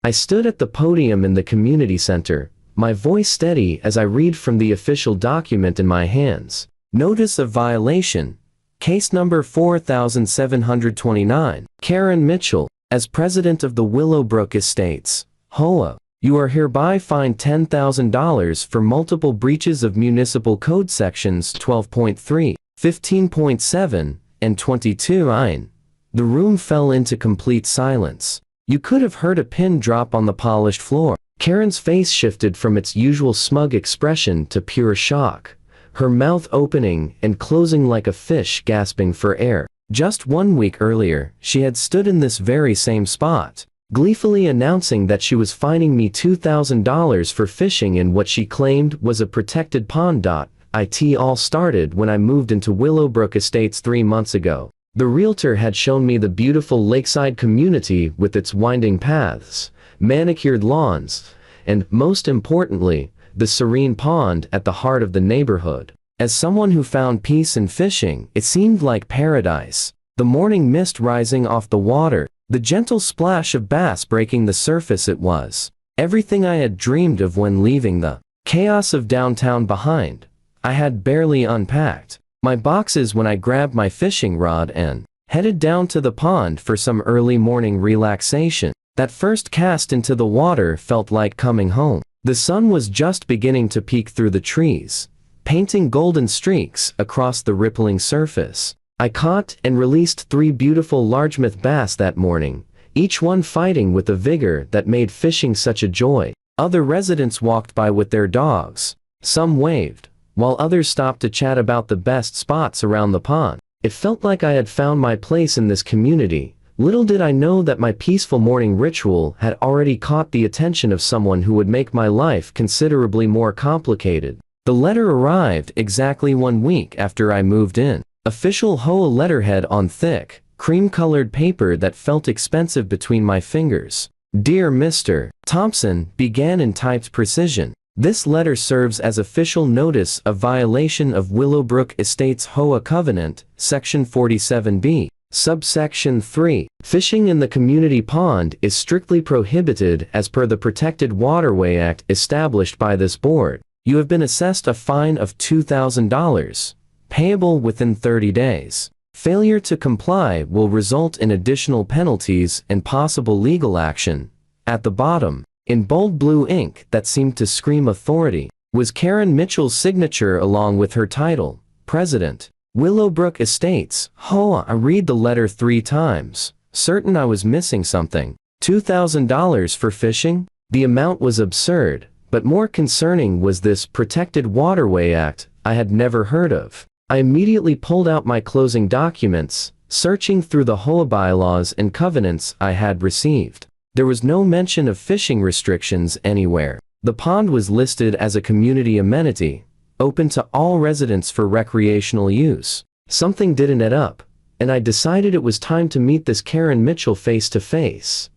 I stood at the podium in the community center, my voice steady as I read from the official document in my hands. Notice of violation. Case number 4729. Karen Mitchell, as president of the Willowbrook Estates, HOA, you are hereby fined $10,000 for multiple breaches of Municipal Code Sections 12.3, 15.7, and 22(9). The room fell into complete silence. You could have heard a pin drop on the polished floor. Karen's face shifted from its usual smug expression to pure shock, her mouth opening and closing like a fish gasping for air. Just 1 week earlier, she had stood in this very same spot, gleefully announcing that she was fining me $2,000 for fishing in what she claimed was a protected pond. It all started when I moved into Willowbrook Estates 3 months ago. The realtor had shown me the beautiful lakeside community with its winding paths, manicured lawns, and, most importantly, the serene pond at the heart of the neighborhood. As someone who found peace in fishing, it seemed like paradise. The morning mist rising off the water, the gentle splash of bass breaking the surface, it was everything I had dreamed of when leaving the chaos of downtown behind. I had barely unpacked my boxes when I grabbed my fishing rod and headed down to the pond for some early morning relaxation. That first cast into the water felt like coming home. The sun was just beginning to peek through the trees, painting golden streaks across the rippling surface. I caught and released 3 beautiful largemouth bass that morning, each one fighting with a vigor that made fishing such a joy. Other residents walked by with their dogs. Some waved, while others stopped to chat about the best spots around the pond. It felt like I had found my place in this community. Little did I know that my peaceful morning ritual had already caught the attention of someone who would make my life considerably more complicated. The letter arrived exactly 1 week after I moved in. Official HOA letterhead on thick, cream-colored paper that felt expensive between my fingers. Dear Mr. Thompson, began in typed precision. This letter serves as official notice of violation of Willowbrook Estates HOA Covenant, Section 47B. Subsection 3. Fishing in the community pond is strictly prohibited as per the Protected Waterway Act established by this board. You have been assessed a fine of $2,000, payable within 30 days. Failure to comply will result in additional penalties and possible legal action. At the bottom, in bold blue ink that seemed to scream authority, was Karen Mitchell's signature along with her title, President, Willowbrook Estates, HOA. I read the letter 3 times, certain I was missing something. $2,000 for fishing? The amount was absurd, but more concerning was this Protected Waterway Act I had never heard of. I immediately pulled out my closing documents, searching through the HOA bylaws and covenants I had received. There was no mention of fishing restrictions anywhere. The pond was listed as a community amenity, open to all residents for recreational use. Something didn't add up, and I decided it was time to meet this Karen Mitchell face to face.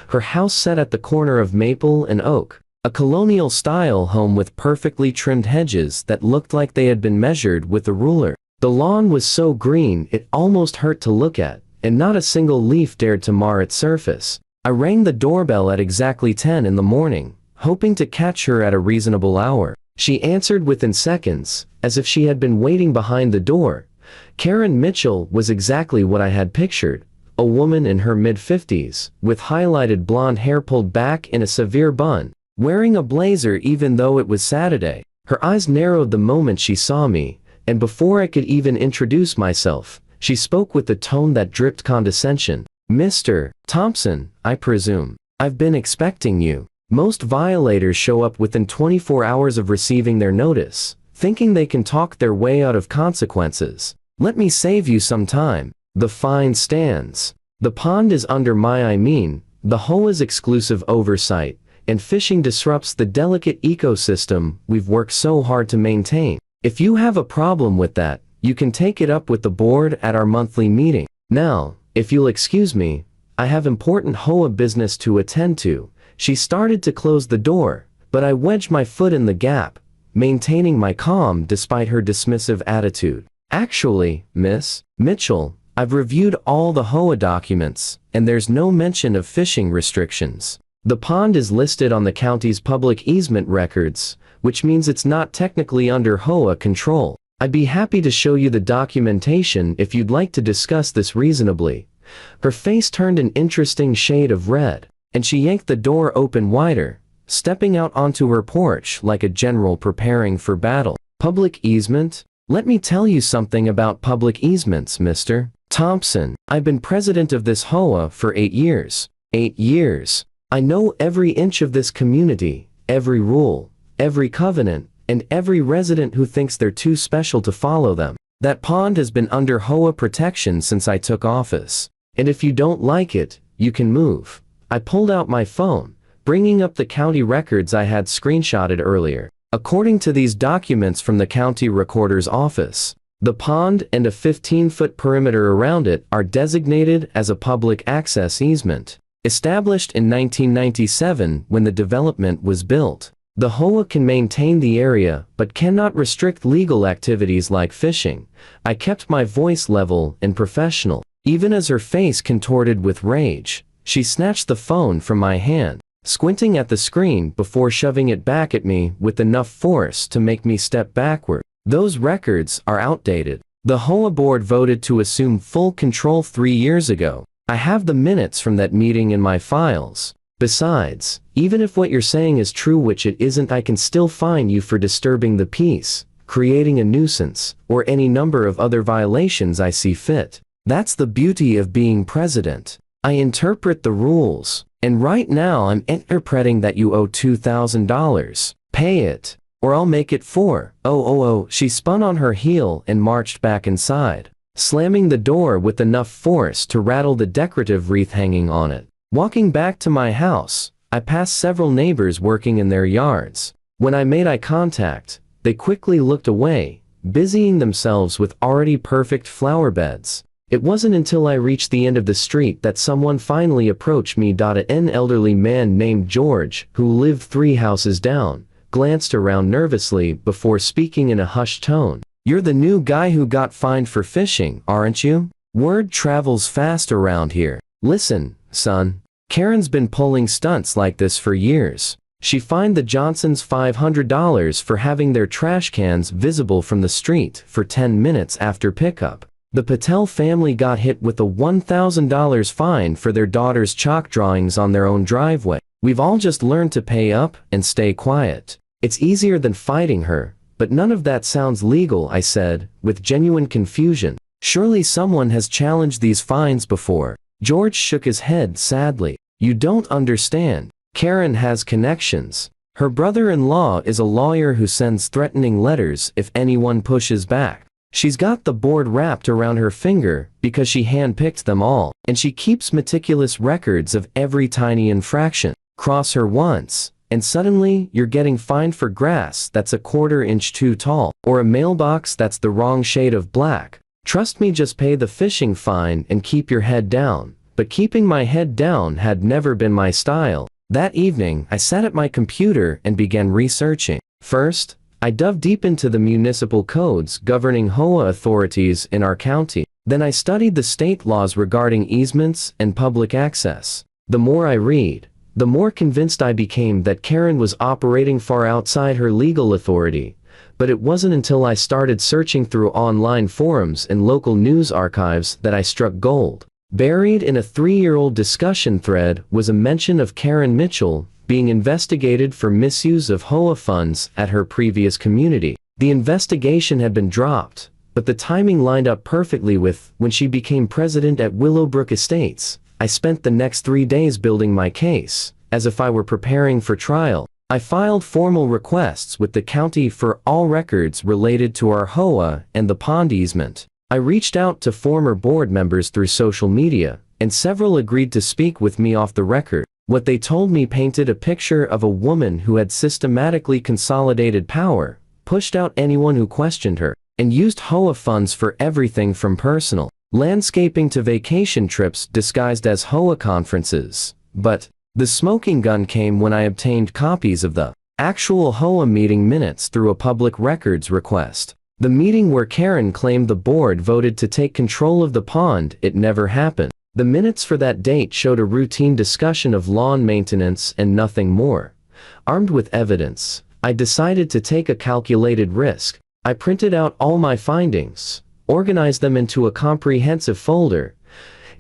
Her house sat at the corner of Maple and Oak, a colonial-style home with perfectly trimmed hedges that looked like they had been measured with a ruler. The lawn was so green it almost hurt to look at, and not a single leaf dared to mar its surface. I rang the doorbell at exactly 10 in the morning, hoping to catch her at a reasonable hour. She answered within seconds, as if she had been waiting behind the door. Karen Mitchell was exactly what I had pictured, a woman in her mid-50s, with highlighted blonde hair pulled back in a severe bun, wearing a blazer even though it was Saturday. Her eyes narrowed the moment she saw me, and before I could even introduce myself, she spoke with a tone that dripped condescension. Mr. Thompson, I presume. I've been expecting you. Most violators show up within 24 hours of receiving their notice, thinking they can talk their way out of consequences. Let me save you some time. The fine stands. The pond is under the HOA's exclusive oversight, and fishing disrupts the delicate ecosystem we've worked so hard to maintain. If you have a problem with that, you can take it up with the board at our monthly meeting. Now, if you'll excuse me, I have important HOA business to attend to. She started to close the door, but I wedged my foot in the gap, maintaining my calm despite her dismissive attitude. Actually, Miss Mitchell, I've reviewed all the HOA documents, and there's no mention of fishing restrictions. The pond is listed on the county's public easement records, which means it's not technically under HOA control. I'd be happy to show you the documentation if you'd like to discuss this reasonably. Her face turned an interesting shade of red, and she yanked the door open wider, stepping out onto her porch like a general preparing for battle. Public easement? Let me tell you something about public easements, Mr. Thompson. I've been president of this HOA for 8 years. 8 years. I know every inch of this community, every rule, every covenant, and every resident who thinks they're too special to follow them. That pond has been under HOA protection since I took office. And if you don't like it, you can move. I pulled out my phone, bringing up the county records I had screenshotted earlier. According to these documents from the county recorder's office, the pond and a 15-foot perimeter around it are designated as a public access easement. Established in 1997 when the development was built, the HOA can maintain the area but cannot restrict legal activities like fishing. I kept my voice level and professional. Even as her face contorted with rage, she snatched the phone from my hand, squinting at the screen before shoving it back at me with enough force to make me step backward. Those records are outdated. The HOA board voted to assume full control 3 years ago. I have the minutes from that meeting in my files. Besides, even if what you're saying is true, which it isn't, I can still fine you for disturbing the peace, creating a nuisance, or any number of other violations I see fit. That's the beauty of being president. I interpret the rules, and right now I'm interpreting that you owe $2,000. Pay it, or I'll make it 4,000. She spun on her heel and marched back inside, slamming the door with enough force to rattle the decorative wreath hanging on it. Walking back to my house, I passed several neighbors working in their yards. When I made eye contact, they quickly looked away, busying themselves with already perfect flower beds. It wasn't until I reached the end of the street that someone finally approached me. An elderly man named George, who lived 3 houses down, glanced around nervously before speaking in a hushed tone. "You're the new guy who got fined for fishing, aren't you? Word travels fast around here. Listen, son, Karen's been pulling stunts like this for years. She fined the Johnsons $500 for having their trash cans visible from the street for 10 minutes after pickup. The Patel family got hit with a $1,000 fine for their daughter's chalk drawings on their own driveway. We've all just learned to pay up and stay quiet. It's easier than fighting her, but none of that sounds legal," I said, with genuine confusion. "Surely someone has challenged these fines before." George shook his head sadly. "You don't understand. Karen has connections. Her brother-in-law is a lawyer who sends threatening letters if anyone pushes back. She's got the board wrapped around her finger because she handpicked them all, and she keeps meticulous records of every tiny infraction. Cross her once, and suddenly you're getting fined for grass that's a 1/4 inch too tall, or a mailbox that's the wrong shade of black. Trust me, just pay the fishing fine and keep your head down." But keeping my head down had never been my style. That evening, I sat at my computer and began researching. First, I dove deep into the municipal codes governing HOA authorities in our county. Then I studied the state laws regarding easements and public access. The more I read, the more convinced I became that Karen was operating far outside her legal authority. But it wasn't until I started searching through online forums and local news archives that I struck gold. Buried in a 3-year-old discussion thread was a mention of Karen Mitchell being investigated for misuse of HOA funds at her previous community. The investigation had been dropped, but the timing lined up perfectly with when she became president at Willowbrook Estates. I spent the next 3 days building my case, as if I were preparing for trial. I filed formal requests with the county for all records related to our HOA and the pond easement. I reached out to former board members through social media, and several agreed to speak with me off the record. What they told me painted a picture of a woman who had systematically consolidated power, pushed out anyone who questioned her, and used HOA funds for everything from personal landscaping to vacation trips disguised as HOA conferences. But the smoking gun came when I obtained copies of the actual HOA meeting minutes through a public records request. The meeting where Karen claimed the board voted to take control of the pond, it never happened. The minutes for that date showed a routine discussion of lawn maintenance and nothing more. Armed with evidence, I decided to take a calculated risk. I printed out all my findings, organized them into a comprehensive folder,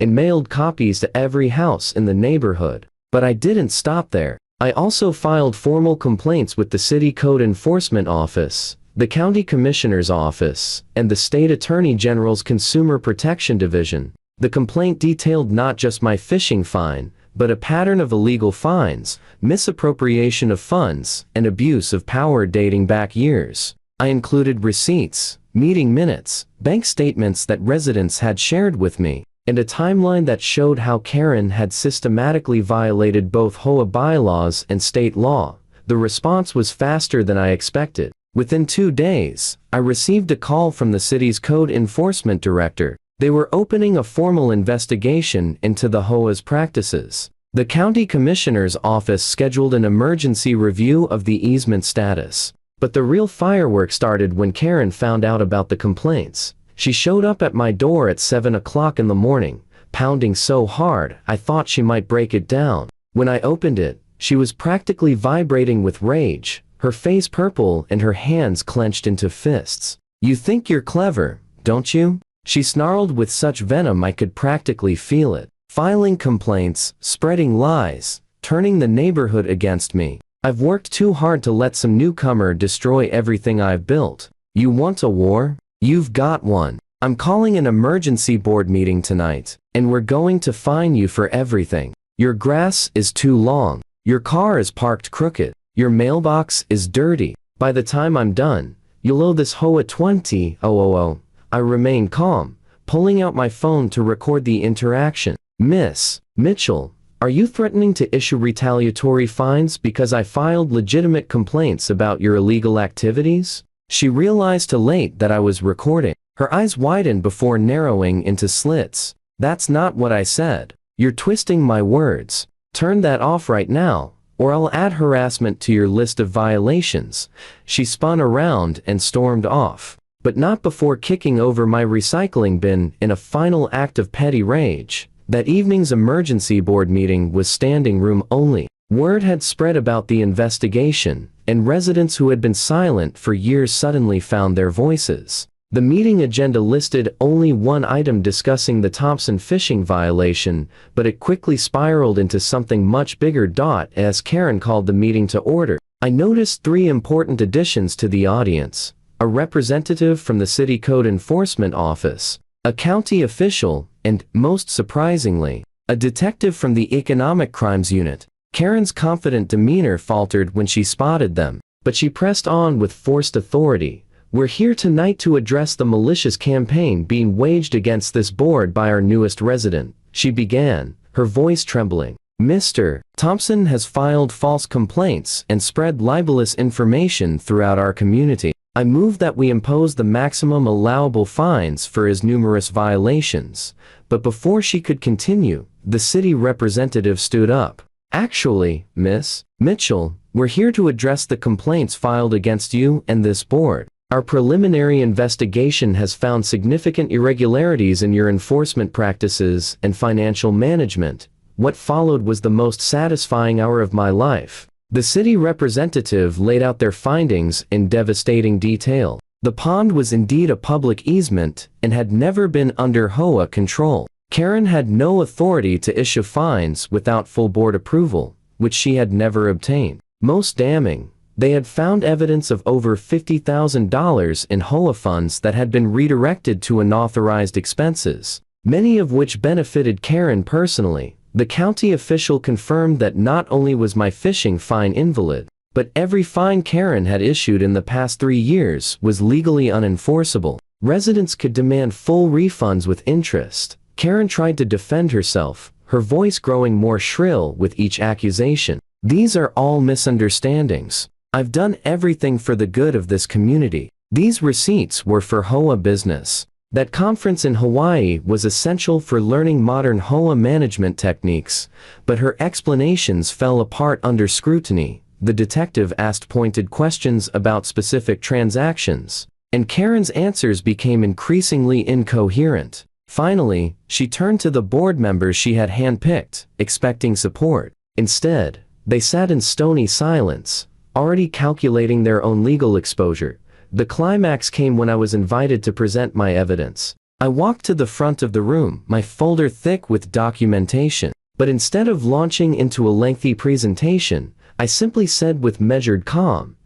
and mailed copies to every house in the neighborhood. But I didn't stop there. I also filed formal complaints with the City Code Enforcement Office, the County Commissioner's Office, and the State Attorney General's Consumer Protection Division. The complaint detailed not just my fishing fine, but a pattern of illegal fines, misappropriation of funds, and abuse of power dating back years. I included receipts, meeting minutes, bank statements that residents had shared with me, and a timeline that showed how Karen had systematically violated both HOA bylaws and state law. The response was faster than I expected. Within 2 days, I received a call from the city's code enforcement director. They were opening a formal investigation into the HOA's practices. The county commissioner's office scheduled an emergency review of the easement status. But the real fireworks started when Karen found out about the complaints. She showed up at my door at 7 o'clock in the morning, pounding so hard I thought she might break it down. When I opened it, she was practically vibrating with rage, her face purple and her hands clenched into fists. "You think you're clever, don't you?" she snarled with such venom I could practically feel it. "Filing complaints, spreading lies, turning the neighborhood against me. I've worked too hard to let some newcomer destroy everything I've built. You want a war? You've got one. I'm calling an emergency board meeting tonight, and we're going to fine you for everything. Your grass is too long. Your car is parked crooked. Your mailbox is dirty. By the time I'm done, you'll owe this HOA $20,000. I remained calm, pulling out my phone to record the interaction. "Miss Mitchell, are you threatening to issue retaliatory fines because I filed legitimate complaints about your illegal activities?" She realized too late that I was recording. Her eyes widened before narrowing into slits. "That's not what I said. You're twisting my words. Turn that off right now, or I'll add harassment to your list of violations." She spun around and stormed off, but not before kicking over my recycling bin in a final act of petty rage. That evening's emergency board meeting was standing room only. Word had spread about the investigation, and residents who had been silent for years suddenly found their voices. The meeting agenda listed only one item discussing the Thompson fishing violation, but it quickly spiraled into something much bigger. As Karen called the meeting to order, I noticed 3 important additions to the audience: a representative from the City Code Enforcement Office, a county official, and, most surprisingly, a detective from the Economic Crimes Unit. Karen's confident demeanor faltered when she spotted them, but she pressed on with forced authority. "We're here tonight to address the malicious campaign being waged against this board by our newest resident," she began, her voice trembling. "Mr. Thompson has filed false complaints and spread libelous information throughout our community. I move that we impose the maximum allowable fines for his numerous violations." But before she could continue, the city representative stood up. "Actually, Miss Mitchell, we're here to address the complaints filed against you and this board. Our preliminary investigation has found significant irregularities in your enforcement practices and financial management." What followed was the most satisfying hour of my life. The city representative laid out their findings in devastating detail. The pond was indeed a public easement and had never been under HOA control. Karen had no authority to issue fines without full board approval, which she had never obtained. Most damning, they had found evidence of over $50,000 in HOA funds that had been redirected to unauthorized expenses, many of which benefited Karen personally. The county official confirmed that not only was my fishing fine invalid, but every fine Karen had issued in the past 3 years was legally unenforceable. Residents could demand full refunds with interest. Karen tried to defend herself, her voice growing more shrill with each accusation. "These are all misunderstandings. I've done everything for the good of this community. These receipts were for HOA business. That conference in Hawaii was essential for learning modern HOA management techniques, but her explanations fell apart under scrutiny." The detective asked pointed questions about specific transactions, and Karen's answers became increasingly incoherent. Finally, she turned to the board members she had handpicked, expecting support. Instead, they sat in stony silence, already calculating their own legal exposure. The climax came when I was invited to present my evidence. I walked to the front of the room, my folder thick with documentation. But instead of launching into a lengthy presentation, I simply said with measured calm,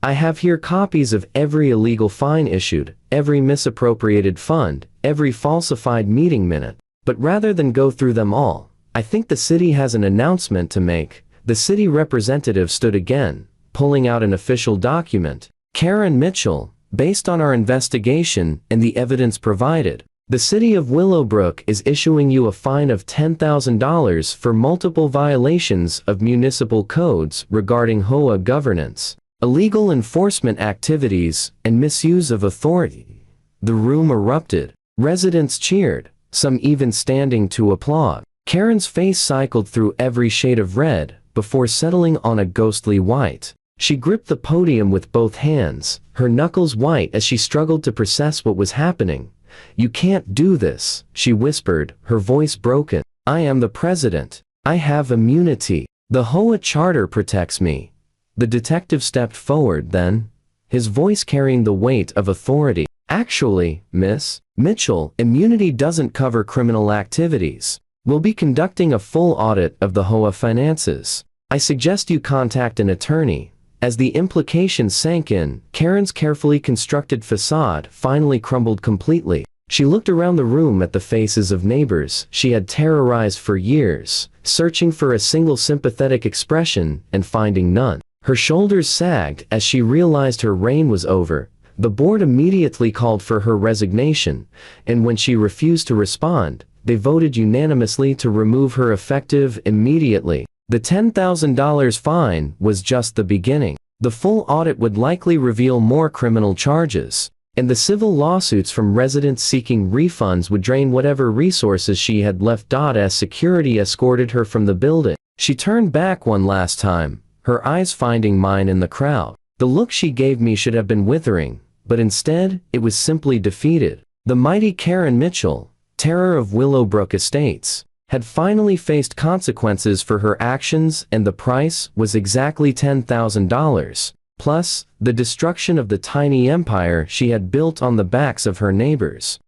"I have here copies of every illegal fine issued, every misappropriated fund, every falsified meeting minute. But rather than go through them all, I think the city has an announcement to make." The city representative stood again, pulling out an official document. "Karen Mitchell, based on our investigation and the evidence provided, the city of Willowbrook is issuing you a fine of $10,000 for multiple violations of municipal codes regarding HOA governance, illegal enforcement activities, and misuse of authority." The room erupted. Residents cheered, some even standing to applaud. Karen's face cycled through every shade of red, before settling on a ghostly white. She gripped the podium with both hands, her knuckles white as she struggled to process what was happening. "You can't do this," she whispered, her voice broken. "I am the president. I have immunity. The HOA charter protects me." The detective stepped forward then, his voice carrying the weight of authority. "Actually, Miss Mitchell, immunity doesn't cover criminal activities. We'll be conducting a full audit of the HOA finances. I suggest you contact an attorney." As the implication sank in, Karen's carefully constructed facade finally crumbled completely. She looked around the room at the faces of neighbors she had terrorized for years, searching for a single sympathetic expression and finding none. Her shoulders sagged as she realized her reign was over. The board immediately called for her resignation, and when she refused to respond, they voted unanimously to remove her effective immediately. The $10,000 fine was just the beginning. The full audit would likely reveal more criminal charges, and the civil lawsuits from residents seeking refunds would drain whatever resources she had left. As security escorted her from the building, she turned back one last time, her eyes finding mine in the crowd. The look she gave me should have been withering, but instead, it was simply defeated. The mighty Karen Mitchell, terror of Willowbrook Estates, had finally faced consequences for her actions, and the price was exactly $10,000, plus the destruction of the tiny empire she had built on the backs of her neighbors.